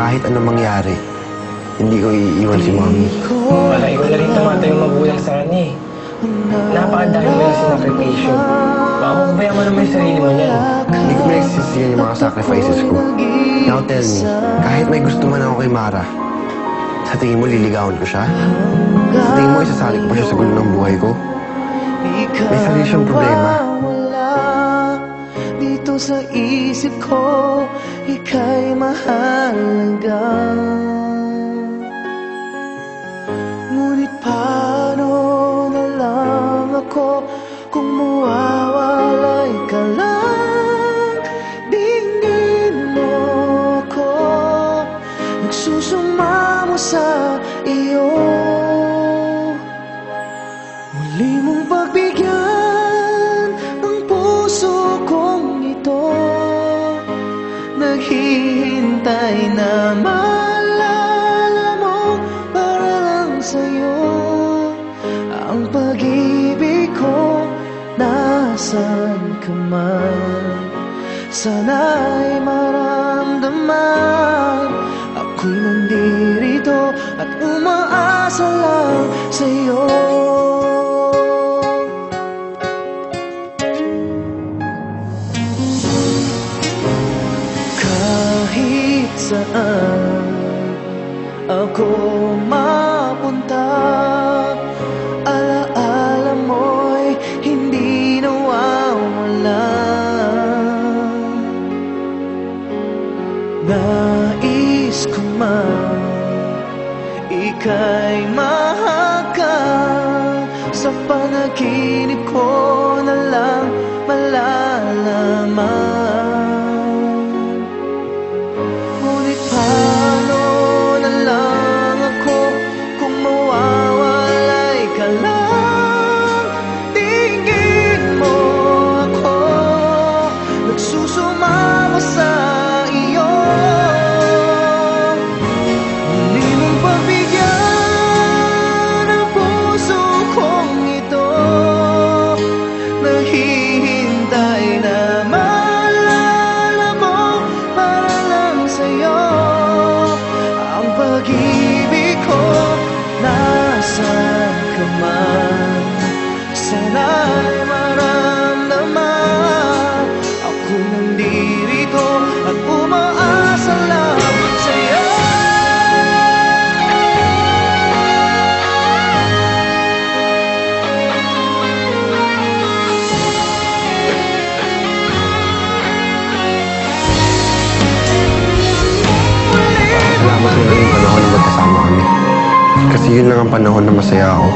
kahit anong mangyari, hindi ko iiwan si Mommy. Malay ko na rin tumata yung magulang sa kanya eh. Napakadami mo yung sinakripisyo. Baka mababayaan mo naman yung sarili mo niyan. Hindi ko pinagsisiyan yung mga sacrifices ko. Now tell me, kahit may gusto man ako kay Mara, sa tingin mo liligawan ko siya? Sa tingin mo isasali ko pa siya sa gulo ng buhay ko? May sarili siyang problema. Dito sa isip ko, ika'y mahalaga. Ngunit paano na lang ako kung mawawalay ka lang? Tingin mo ako, nagsusumamo sa iyo. Muli mong pagbigyan ang puso kong ito, naghihintay na maalala mo para lang sa'yo. Ang pag-ibig ko, nasan ka man, sana'y maramdaman. Ako'y nandirito at umaasa lang sa'yo. Kahit saan ako mapunta, alaala mo'y hindi nawawala. Nais ko man ika'y mahagkan, sa panaginip ko na lang malalaman. Ngunit paano na lang ako kung mawawalay ka lang? Tingin mo ako, nagsusumama sa iyo. Muli mong pagbigyan ang puso kong ito, naghihintay na maalala mo para lang sa'yo. Ang pag-ibig ko, nasan ka man, sana'y maramdaman. Ako nandirito at umaasa lang sa'yo. Salamat na lang yung panahon na magkasama kami. Kasi yun lang ang panahon na masaya ako.